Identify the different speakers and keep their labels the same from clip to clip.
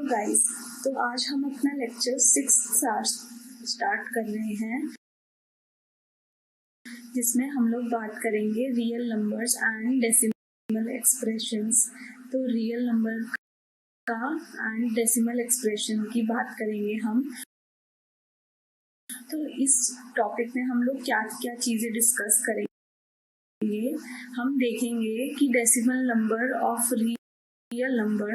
Speaker 1: Guys, तो आज हम अपना लेक्चर 6 स्टार्ट कर रहे हैं, जिसमें हम लोग बात करेंगे real numbers and decimal expressions. तो रियल नंबर का एंड डेसिमल एक्सप्रेशन की बात करेंगे हम। तो इस टॉपिक में हम लोग क्या क्या चीज़ें डिस्कस करेंगे। हम देखेंगे कि decimal number of real number,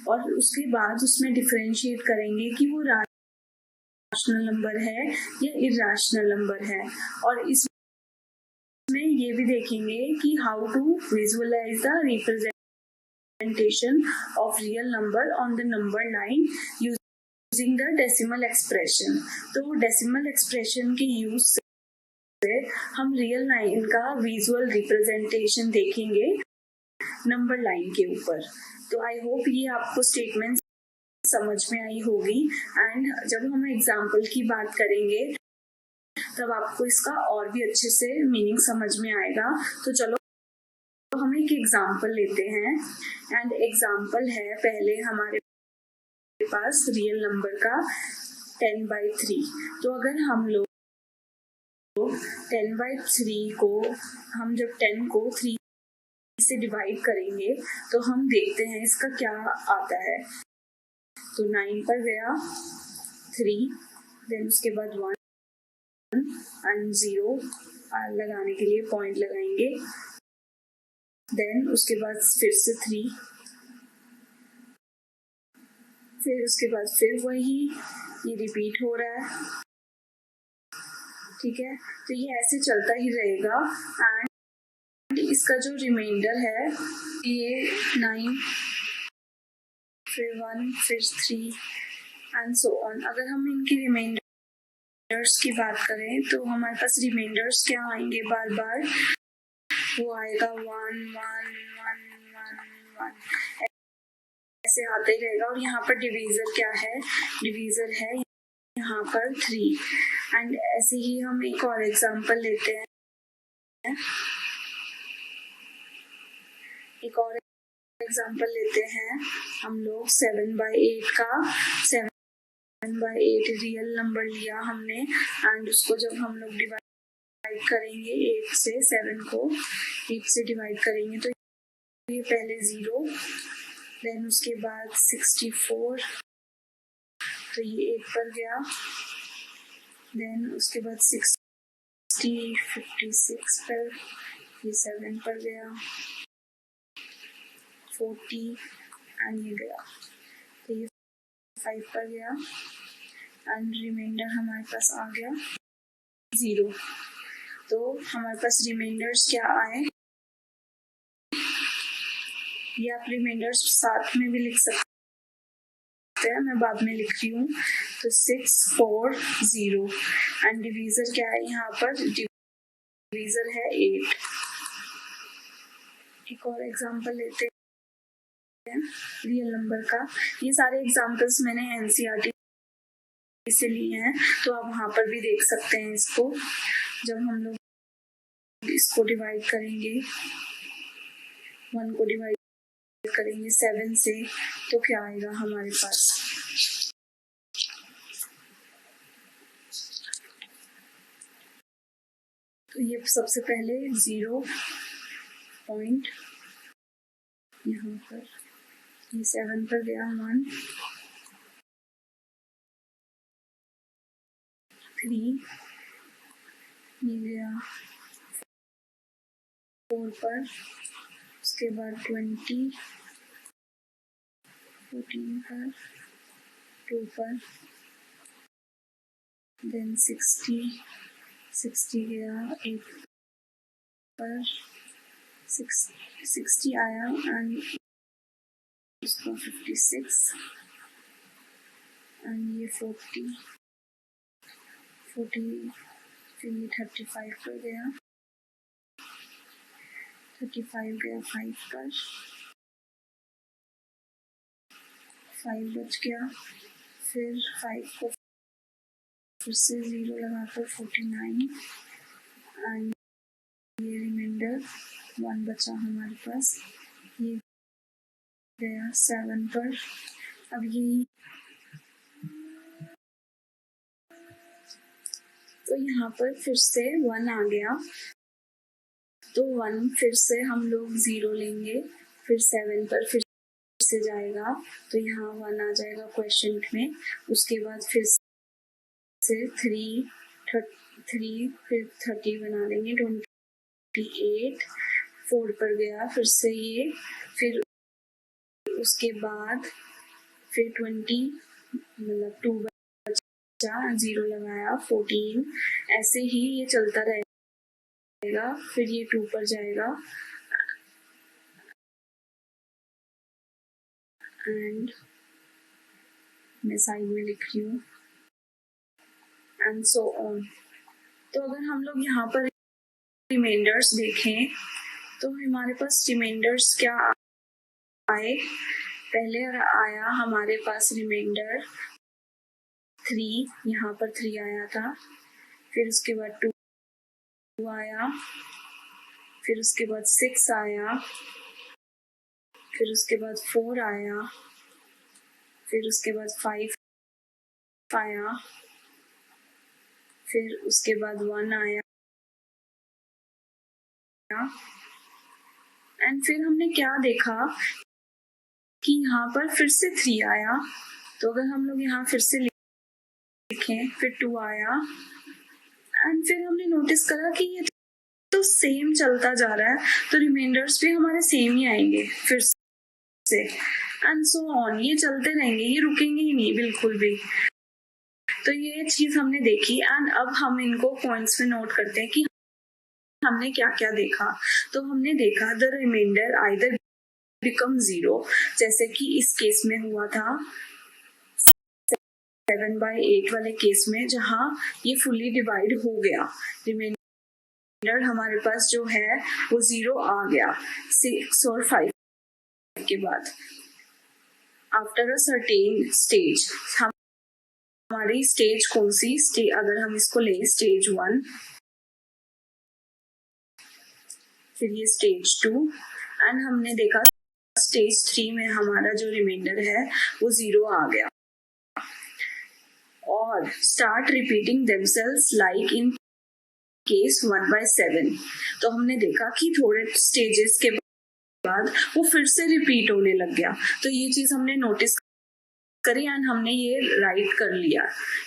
Speaker 1: और उसके बाद उसमें डिफरेंशिएट करेंगे कि वो रैशनल नंबर है या इरैशनल नंबर है, और इसमें ये भी देखेंगे कि how to visualize the representation of real number on the number line using the decimal expression. तो डेसिमल एक्सप्रेशन के यूज से हम रियल लाइन का विजुअल रिप्रेजेंटेशन देखेंगे नंबर लाइन के ऊपर। तो आई होप ये आपको स्टेटमेंट समझ में आई होगी, एंड जब हम एग्जाम्पल की बात करेंगे तब आपको इसका और भी अच्छे से मीनिंग समझ में आएगा। तो चलो हम एक एग्जाम्पल लेते हैं, एंड एग्जाम्पल है पहले हमारे पास रियल नंबर का 10/3। तो अगर हम लोग 10/3 को हम जब 10 को 3 से डिवाइड करेंगे तो हम देखते हैं इसका क्या आता है। तो 9 पर गया 3, देन उसके बाद 1 एंड 0 लगाने के लिए पॉइंट लगाएंगे, देन उसके बाद फिर से 3, फिर उसके बाद फिर वही ये रिपीट हो रहा है। ठीक है, तो ये ऐसे चलता ही रहेगा, एंड इसका जो रिमाइंडर है ये 9 फिर 1 फिर 3 एंड सो ऑन। अगर हम इनकी रिमाइंडर्स की बात करें तो हमारे पास रिमाइंडर्स क्या आएंगे बार बार, वो आएगा 1 1 1 1 1 ऐसे आते ही रहेगा। और यहाँ पर डिवीजर क्या है, डिवीजर है यहाँ पर 3। एंड ऐसे ही हम एक और एग्जांपल लेते हैं, एक और एग्जांपल लेते हैं हम लोग 7/8 का। 7/8 रियल नंबर लिया हमने, एंड उसको जब हम लोग डिवाइड करेंगे 8 से, 7 को 8 से डिवाइड करेंगे तो ये पहले 0, देन उसके बाद 64, तो ये 8 पर गया, देन उसके बाद 60 56 पर, ये 7 पर गया, 40 एंड ये गया, तो ये 5 पर गया, एंड रिमाइंडर हमारे पास आ गया 0। तो हमारे पास रिमाइंडर्स क्या आए, ये आप रिमाइंडर्स साथ में भी लिख सकते हैं, मैं बाद में लिख रही हूँ। तो 6 4 0 एंड डिवीजर क्या है, यहाँ पर डिवीजर है 8। एक और एग्जांपल लेते हैं रियल नंबर का। ये सारे एग्जांपल्स मैंने एनसीईआरटी से लिए हैं, तो आप वहां पर भी देख सकते हैं इसको। जब हम लोग इसको डिवाइड करेंगे, 1 को डिवाइड करेंगे 7 से, तो क्या आएगा हमारे पास, तो ये सबसे पहले 0 पॉइंट यहाँ पर, ये 7 पर गया 1 3, ये गया 4 पर, उसके बाद 20 14 पर, 2 पर, देन 60 गया 8 पर, 60 आया, एंड उसका 56, एंड ये 40 फिर ये 35 पर गया, 35 गया 5 पर, 5 बच गया, फिर 5 को फिर से 0 लगाकर 49, एंड ये रिमाइंडर 1 बचा हमारे पास, ये गया 7 पर, अब ये तो यहाँ पर फिर से 1 आ गया, तो 1 फिर से हम लोग 0 लेंगे, फिर 7 पर फिर से जाएगा, तो यहाँ 1 आ जाएगा क्वेश्चन में। उसके बाद फिर से 3 फिर 30 बना देंगे, 28 4 पर गया, फिर से ये, फिर उसके बाद फिर 20 मतलब 2 बचा, 0 लगाया, 14, ऐसे ही ये चलता रहेगा। फिर ये 2 पर जाएगा एंड मैं साइड में लिख रही हूँ एंड सो ऑन। तो अगर हम लोग यहाँ पर रिमाइंडर्स देखें तो हमारे पास रिमाइंडर्स क्या आए, पहले आया हमारे पास रिमाइंडर 3, यहाँ पर 3 आया था, फिर उसके बाद 2 आया, फिर उसके बाद 6 आया, फिर उसके बाद 4 आया, फिर उसके बाद 5 आया, फिर उसके बाद 1 आया एंड फिर हमने क्या देखा कि यहाँ पर फिर से 3 आया। तो अगर हम लोग यहाँ फिर से लिखें, फिर 2 आया एंड फिर हमने नोटिस करा कि ये तो सेम चलता जा रहा है, तो रिमाइंडर्स भी हमारे सेम ही आएंगे फिर से एंड सो ऑन, ये चलते रहेंगे, ये रुकेंगे ही नहीं बिल्कुल भी। तो ये चीज हमने देखी एंड अब हम इनको पॉइंट्स में नोट करते हैं कि हमने क्या क्या देखा। तो हमने देखा द रिमाइंडर आइदर बिकम 0, जैसे कि इस केस में हुआ था 7/8 वाले केस में, जहां ये फुली डिवाइड हो गया, रिमाइंडर हमारे पास जो है वो 0 आ गया 6 और 5 के बाद। आफ्टर अ सर्टेन स्टेज, हमारी स्टेज कौन सी, अगर हम इसको लें स्टेज 1, फिर ये स्टेज 2 एंड हमने देखा स्टेज 3 में हमारा जो रिमाइंडर है वो 0 आ गया और start repeating themselves like in case 1/7। तो हमने देखा कि थोड़े स्टेजेस के बाद वो फिर से रिपीट होने लग गया। तो ये चीज हमने नोटिस करी एंड हमने ये राइट कर लिया,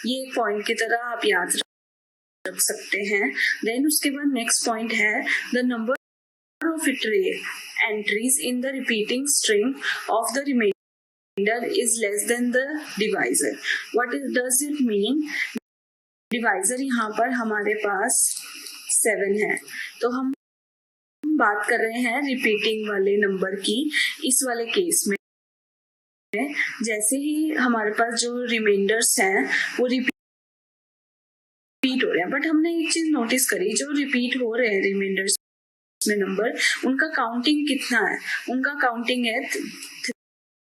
Speaker 1: ये एक पॉइंट की तरह आप याद रख सकते हैं। देन उसके बाद नेक्स्ट पॉइंट है the number of entries in the repeating string of the remainder is less than the divisor. What does it mean? Divisor यहाँ पर हमारे पास 7 है, तो हम बात कर रहे हैं रिपीटिंग वाले नंबर की। इस वाले केस में जैसे ही हमारे पास जो रिमाइंडर्स हैं वो रिपीट हो रहे हैं, बट हमने एक चीज नोटिस करी, जो रिपीट हो रहे हैं रिमाइंडर्स में नंबर, उनका काउंटिंग कितना है? उनका काउंटिंग है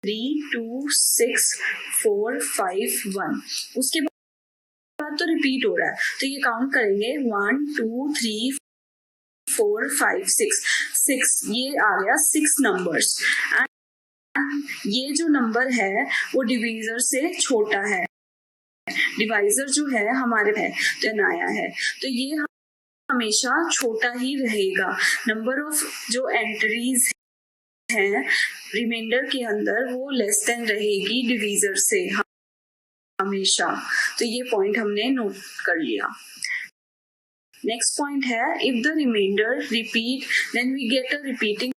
Speaker 1: 3 2 6 4 5 1। उसके बाद तो रिपीट हो रहा है, तो ये काउंट करेंगे 1 2 3 4 5 6, ये आ गया 6 नंबर्स। ये जो नंबर है वो डिवीजर से छोटा है, डिवाइजर जो है हमारे है तो आया है, तो ये हमेशा छोटा ही रहेगा। नंबर ऑफ जो एंट्रीज है रिमाइंडर के अंदर वो लेस देन रहेगी डिवीजर से हमेशा। तो ये पॉइंट हमने नोट कर लिया। नेक्स्ट पॉइंट है if the remainder repeat then we get a repeating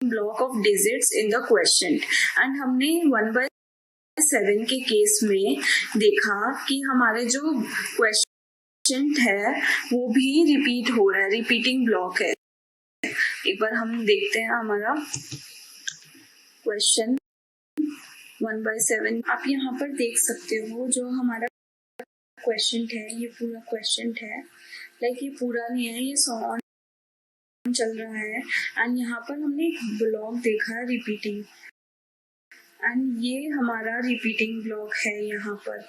Speaker 1: block of digits in the question. And हमने 1/7 के केस में देखा कि हमारे जो क्वेश्चन है वो भी रिपीट हो रहा है, रिपीटिंग ब्लॉक है। एक बार हम देखते हैं हमारा क्वेश्चन 1/7। आप यहाँ पर देख सकते हो जो हमारा क्वेश्चन है, ये पूरा क्वेश्चन है, लाइक ये पूरा नहीं है, ये सॉन्ग चल रहा है एंड यहाँ पर हमने एक ब्लॉक देखा रिपीटिंग एंड ये हमारा रिपीटिंग ब्लॉक है यहाँ पर।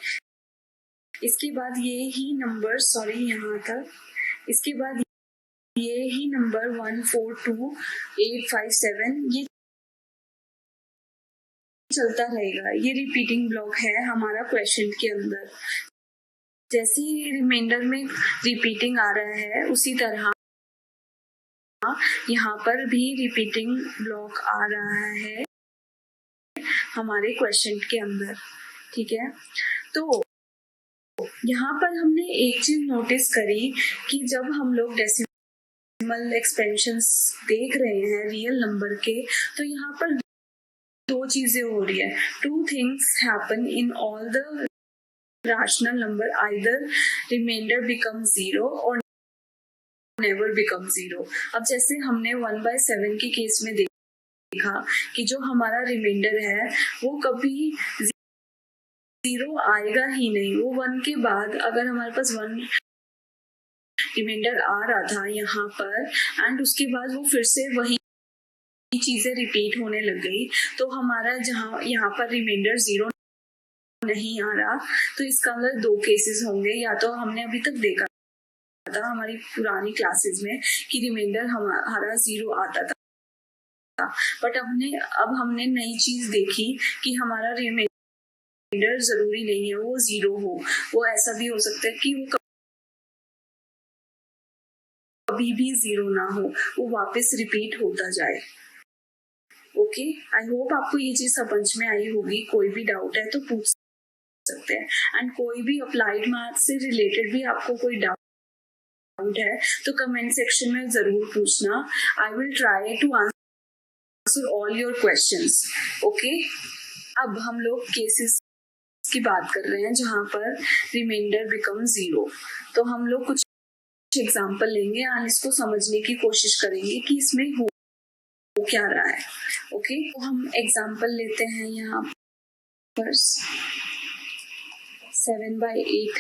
Speaker 1: इसके बाद ये ही नंबर यहाँ तक, इसके बाद ये ही नंबर 1 4 2 8 5 7 ये चलता रहेगा। ये रिपीटिंग ब्लॉक है हमारा क्वेश्चन के अंदर। जैसे ही रिमाइंडर में रिपीटिंग आ रहा है उसी तरह यहाँ पर भी रिपीटिंग ब्लॉक आ रहा है हमारे क्वेश्चन के अंदर। ठीक है, तो यहाँ पर हमने एक चीज नोटिस करी कि जब हम लोग डेसिमल एक्सपेंशंस देख रहे हैं रियल नंबर के, तो यहाँ पर दो चीजें हो रही है। Two things happen in all the rational number, either remainder becomes 0 or never becomes 0। अब जैसे हमने 1/7 के केस में देखा कि जो हमारा रिमाइंडर है वो कभी 0 आएगा ही नहीं। वो 1 के बाद अगर हमारे पास 1 रिमाइंडर आ रहा था यहाँ पर एंड उसके बाद वो फिर से वही चीजें रिपीट होने लग गई, तो हमारा जहाँ यहाँ पर रिमाइंडर 0 नहीं आ रहा, तो इसका मतलब दो केसेस होंगे। या तो हमने अभी तक देखा था हमारी पुरानी क्लासेस में कि रिमाइंडर हमारा 0 आता था, बट अब हमने नई चीज देखी कि हमारा रिमाइंडर जरूरी नहीं है वो 0 हो। वो ऐसा भी हो सकता है कि वो कभी भी 0 ना हो, वो वापस रिपीट होता जाए। ओके, आई होप आपको ये चीज समझ में आई होगी। कोई भी डाउट है तो पूछ सकते हैं, एंड कोई भी अप्लाइड मैथ्स से रिलेटेड भी आपको कोई डाउट है तो कमेंट सेक्शन में जरूर पूछना। I will try to answer all your questions. Okay, अब हम लोग केसेस की बात कर रहे हैं जहां पर रिमाइंडर बिकम 0। तो हम लोग कुछ एग्जांपल लेंगे और इसको समझने की कोशिश करेंगे कि इसमें हो क्या रहा है। ओके, तो हम एग्जांपल लेते हैं यहाँ पर 7/8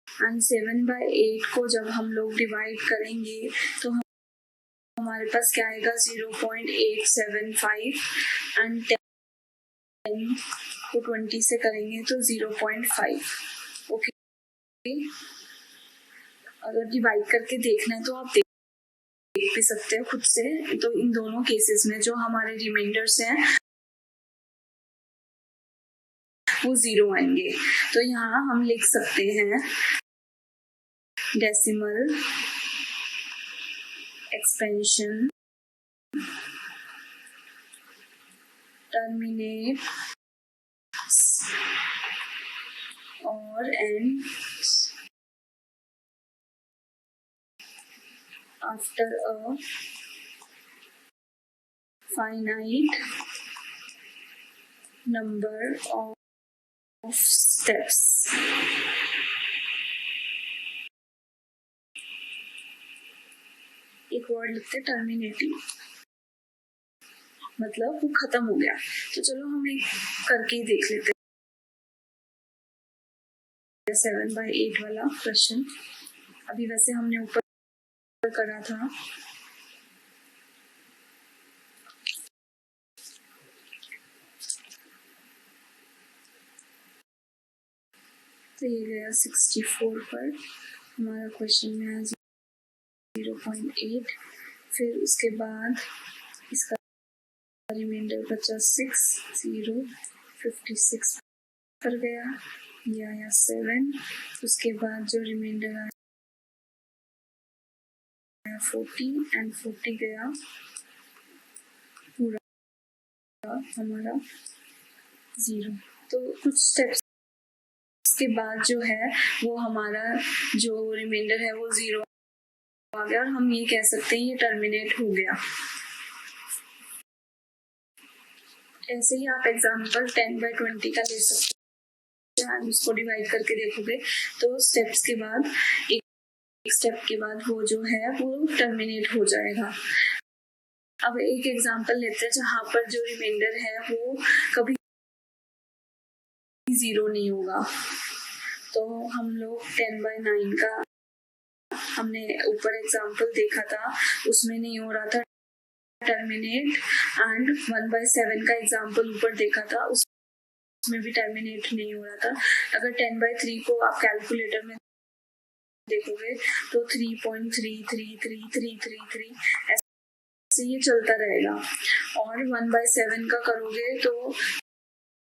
Speaker 1: एंड 7/8 को जब हम लोग डिवाइड करेंगे तो हमारे पास क्या आएगा 0.875 एंड 10 को 20 से करेंगे तो 0.5। ओके, अगर डिवाइड करके देखना है तो आप देख भी सकते हो खुद से। तो इन दोनों केसेस में जो हमारे रिमाइंडर्स हैं वो 0 आएंगे। तो यहाँ हम लिख सकते हैं डेसिमल एक्सपेंशन टर्मिनेट और ends after a finite number of steps। एक वर्ड लिखते हैं टर्मिनेटिंग, मतलब वो खत्म हो गया। तो चलो हम एक करके ही देख लेते हैं 7/8 वाला क्वेश्चन। अभी वैसे हमने ऊपर करा था। तो ये गया 64 पर, हमारा क्वेश्चन में है 0.8। फिर उसके बाद इसका रिमाइंडर बचा 6, 0, 56 पर गया, ये आया 7। उसके बाद जो रिमाइंडर आया 40 एंड 40 गया पूरा हमारा 0। तो कुछ स्टेप्स के बाद जो है वो हमारा जो रिमाइंडर है वो 0 आ गया और हम ये कह सकते हैं ये टर्मिनेट हो गया। ऐसे ही आप एग्जांपल 10/20 का ले सकते हैं। उसको डिवाइड करके देखोगे तो स्टेप्स के बाद एक स्टेप के बाद वो जो है वो टर्मिनेट हो जाएगा। अब एक एग्जांपल लेते हैं जहां पर जो रिमाइंडर है वो कभी 0 नहीं होगा। तो हम लोग 10/9 का हमने ऊपर एग्जांपल देखा था, उसमें नहीं हो रहा था टर्मिनेट, एंड 1/7 का एग्जांपल ऊपर देखा था उसमें भी टर्मिनेट नहीं हो रहा था। अगर 10/3 को आप कैलकुलेटर में देखोगे तो 3.33333 से ये चलता रहेगा। और 1/7 का करोगे तो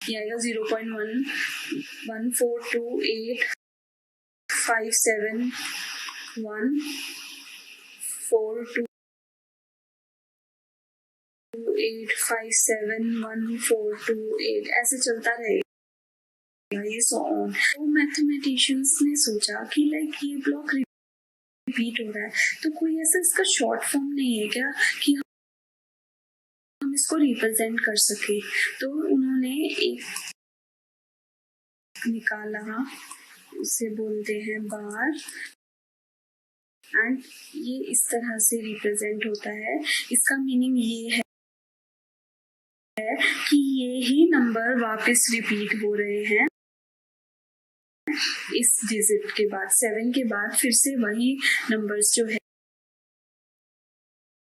Speaker 1: ये आएगा 0.142857142857142 ऐसे चलता रहेगा ये सो ऑन। तो मैथमेटिशियंस ने सोचा कि लाइक ये ब्लॉक रिपीट हो रहा है, तो कोई ऐसा इसका शॉर्ट फॉर्म नहीं है क्या कि हम इसको रिप्रेजेंट कर सके। तो उन्होंने एक निकाला, उसे बोलते हैं बार, एंड ये इस तरह से रिप्रेजेंट होता है। इसका मीनिंग ये है कि ये ही नंबर वापस रिपीट हो रहे हैं इस डिजिट के बाद, 7 के बाद फिर से वही नंबर्स जो है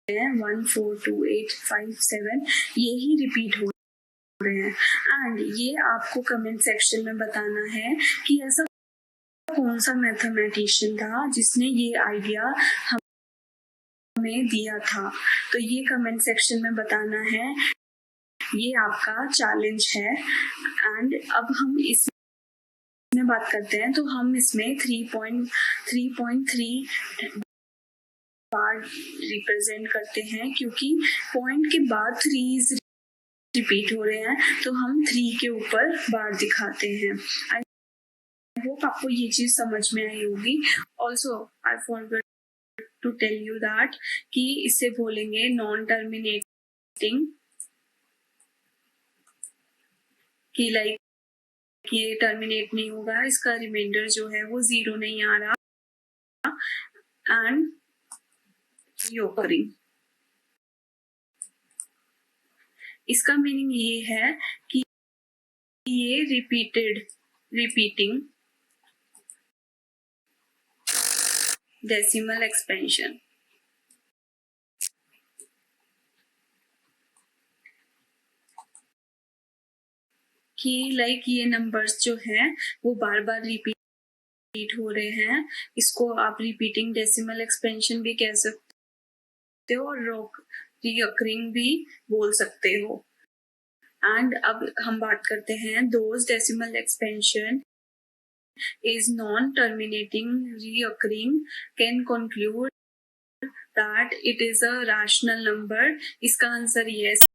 Speaker 1: 1428557 ये ही रिपीट हो रहे हैं। एंड ये आपको कमेंट सेक्शन में बताना है कि ऐसा कौन सा मैथमेटिशियन था जिसने ये आइडिया हमें दिया था। तो ये कमेंट सेक्शन में बताना है, ये आपका चैलेंज है। एंड अब हम इसमें बात करते हैं, तो हम इसमें 3.3 बार रिप्रेजेंट करते हैं, क्योंकि पॉइंट के बाद 3 रिपीट हो रहे हैं तो हम 3 के ऊपर बार दिखाते हैं। आई होप आपको ये चीज समझ में आई होगी। Also I forgot to tell you that कि इसे बोलेंगे नॉन टर्मिनेटिंग, कि लाइक ये टर्मिनेट नहीं होगा, इसका रिमाइंडर जो है वो 0 नहीं आ रहा, एंड रिओकरिंग। इसका मीनिंग ये है कि ये रिपीटिंग डेसिमल एक्सपेंशन, कि लाइक ये नंबर्स जो हैं वो बार बार रिपीट हो रहे हैं। इसको आप रिपीटिंग डेसिमल एक्सपेंशन भी कह सकते हो और रिकरिंग भी बोल सकते हो। एंड अब हम बात करते हैं, those decimal expansion is non-terminating reoccurring can conclude that it is a rational number। इसका आंसर yes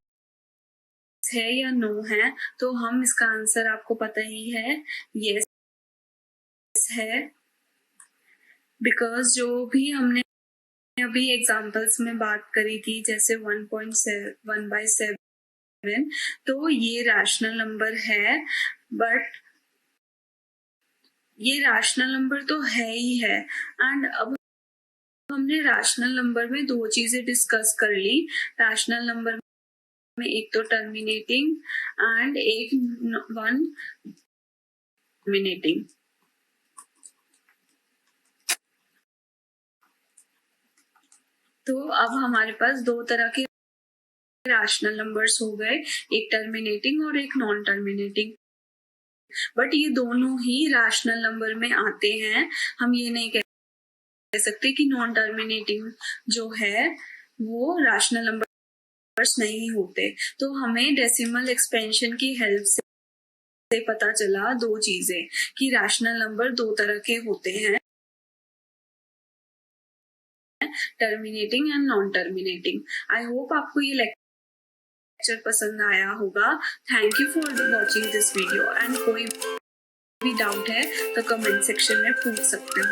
Speaker 1: है या नो है, तो हम इसका आंसर आपको पता ही है, yes है। बिकॉज जो भी हमने अभी एग्जांपल्स में बात करी थी, जैसे 1/7, तो ये रैशनल नंबर है, बट ये रैशनल नंबर तो है ही है। एंड अब हमने रैशनल नंबर में 2 चीजें डिस्कस कर ली। रैशनल नंबर में एक तो टर्मिनेटिंग एंड एक वन टर्मिनेटिंग। तो अब हमारे पास 2 तरह के रैशनल नंबर्स हो गए, एक टर्मिनेटिंग और एक नॉन टर्मिनेटिंग। बट ये दोनों ही रैशनल नंबर में आते हैं। हम ये नहीं कह सकते कि नॉन टर्मिनेटिंग जो है वो रैशनल नंबर्स नहीं होते। तो हमें डेसिमल एक्सपेंशन की हेल्प से पता चला 2 चीजें, कि रैशनल नंबर 2 तरह के होते हैं, terminating and non terminating. I hope आपको ये लेक्चर पसंद आया होगा। Thank you for watching this video, and कोई भी डाउट है तो कमेंट सेक्शन में पूछ सकते हो।